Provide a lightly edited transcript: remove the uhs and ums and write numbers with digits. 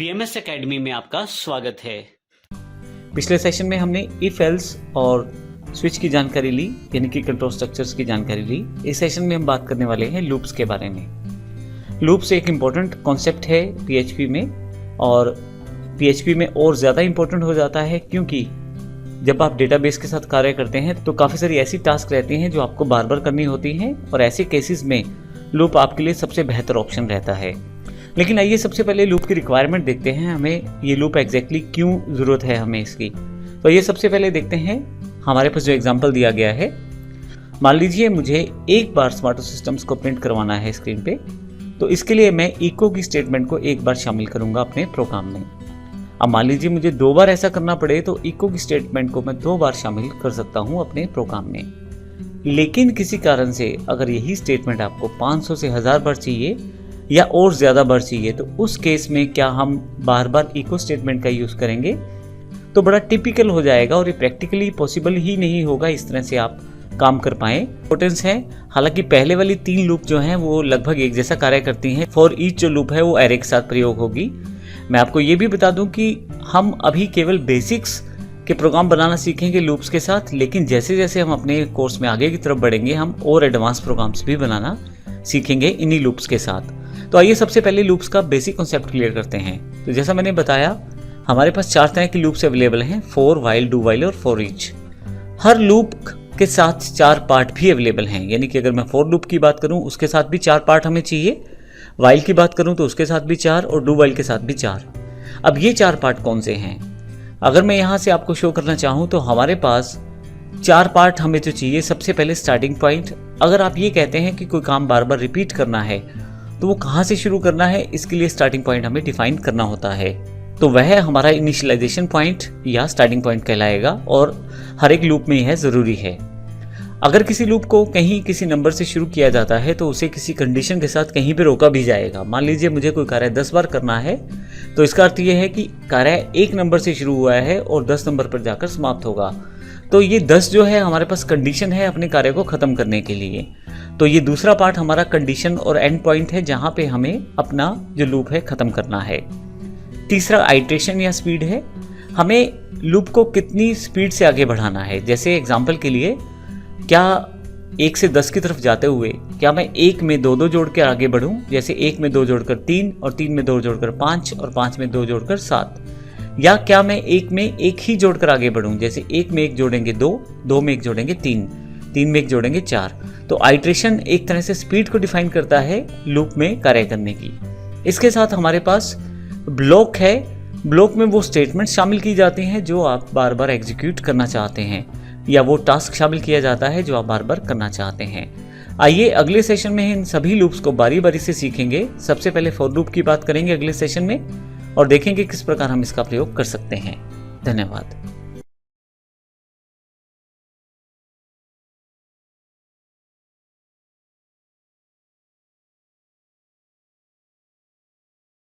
BMS academy में आपका स्वागत है। पिछले सेशन में हमने इफ एल्स और स्विच की जानकारी ली, यानी कि कंट्रोल स्ट्रक्चर्स की जानकारी ली। इस सेशन में हम बात करने वाले हैं लूप्स के बारे में। लूप्स एक इम्पॉर्टेंट कॉन्सेप्ट है PHP में, और PHP में और ज़्यादा इम्पोर्टेंट हो जाता है क्योंकि जब आप डेटाबेस के साथ कार्य करते हैं तो काफ़ी सारी ऐसी टास्क रहती हैं जो आपको बार बार करनी होती हैं, और ऐसे केसेस में लूप आपके लिए सबसे बेहतर ऑप्शन रहता है। लेकिन आइए सबसे पहले लूप की रिक्वायरमेंट देखते हैं, हमें ये लूप एग्जैक्टली क्यों ज़रूरत है हमें इसकी। तो ये सबसे पहले देखते हैं, हमारे पास जो एग्जांपल दिया गया है, मान लीजिए मुझे एक बार स्मार्ट सिस्टम्स को प्रिंट करवाना है स्क्रीन पे, तो इसके लिए मैं इको की स्टेटमेंट को एक बार शामिल करूंगा अपने प्रोग्राम में। अब मान लीजिए मुझे 2 बार ऐसा करना पड़े तो इको की स्टेटमेंट को मैं 2 बार शामिल कर सकता हूं अपने प्रोग्राम में। लेकिन किसी कारण से अगर यही स्टेटमेंट आपको 500 से 1000 बार चाहिए या और ज़्यादा बार चाहिए, तो उस केस में क्या हम बार बार इको स्टेटमेंट का यूज़ करेंगे? तो बड़ा टिपिकल हो जाएगा और ये प्रैक्टिकली पॉसिबल ही नहीं होगा इस तरह से आप काम कर पाएँ। इम्पोर्टेंस है, हालांकि पहले वाली 3 लूप जो हैं वो लगभग एक जैसा कार्य करती हैं। फॉर ईच जो लूप है वो एरे के साथ प्रयोग होगी। मैं आपको ये भी बता दूं कि हम अभी केवल बेसिक्स के प्रोग्राम बनाना सीखेंगे लूप्स के साथ, लेकिन जैसे जैसे हम अपने कोर्स में आगे की तरफ बढ़ेंगे हम और एडवांस प्रोग्राम्स भी बनाना सीखेंगे इन्हीं लूप्स के साथ। तो आइए सबसे पहले लूप्स का बेसिक कॉन्सेप्ट क्लियर करते हैं। तो जैसा मैंने बताया, हमारे पास 4 तरह की लूप्स अवेलेबल हैं, फॉर, व्हाइल, डू व्हाइल और फॉर ईच। हर लूप के साथ 4 पार्ट भी अवेलेबल हैं, यानी कि अगर मैं फॉर लूप की बात करूं उसके साथ भी 4 पार्ट हमें चाहिए, व्हाइल की बात करूं तो उसके साथ भी 4 और डू व्हाइल के साथ भी 4। अब ये 4 पार्ट कौन से हैं? अगर मैं यहाँ से आपको शो करना चाहूँ तो हमारे पास 4 पार्ट हमें जो चाहिए, सबसे पहले स्टार्टिंग पॉइंट। अगर आप ये कहते हैं कि कोई काम बार बार रिपीट करना है तो वो कहाँ से शुरू करना है, इसके लिए स्टार्टिंग पॉइंट हमें डिफाइन करना होता है। तो वह हमारा इनिशियलाइजेशन पॉइंट या स्टार्टिंग पॉइंट कहलाएगा, और हर एक लूप में यह ज़रूरी है। अगर किसी लूप को कहीं किसी नंबर से शुरू किया जाता है तो उसे किसी कंडीशन के साथ कहीं पे रोका भी जाएगा। मान लीजिए मुझे कोई कार्य 10 बार करना है, तो इसका अर्थ यह है कि कार्य 1 नंबर से शुरू हुआ है और 10 नंबर पर जाकर समाप्त होगा। तो ये 10 जो है हमारे पास कंडीशन है अपने कार्य को ख़त्म करने के लिए। तो ये दूसरा पार्ट हमारा कंडीशन और एंड पॉइंट है, जहाँ पे हमें अपना जो लूप है ख़त्म करना है। तीसरा आइटरेशन या स्पीड है, हमें लूप को कितनी स्पीड से आगे बढ़ाना है। जैसे एग्जाम्पल के लिए, क्या 1 से 10 की तरफ जाते हुए क्या मैं 1 में 2 जोड़ कर आगे बढ़ूं, जैसे 1 में 2 जोड़कर 3 और 3 में 2 जोड़कर 5 और 5 में 2 जोड़कर 7, या क्या मैं 1 में 1 ही जोड़कर आगे बढ़ूं, जैसे 1 में 1 जोड़ेंगे 2, 2 में 1 जोड़ेंगे 3, 3 में 1 जोड़ेंगे 4। तो आइटरेशन एक तरह से स्पीड को डिफाइन करता है लूप में कार्य करने की। इसके साथ हमारे पास ब्लॉक है। ब्लॉक में वो स्टेटमेंट शामिल की जाती हैं जो आप बार बार एग्जीक्यूट करना चाहते हैं, या वो टास्क शामिल किया जाता है जो आप बार बार करना चाहते हैं। आइए अगले सेशन में इन सभी लूप्स को बारी बारी से सीखेंगे। सबसे पहले फॉर लूप की बात करेंगे अगले सेशन में, और देखेंगे किस प्रकार हम इसका प्रयोग कर सकते हैं। धन्यवाद।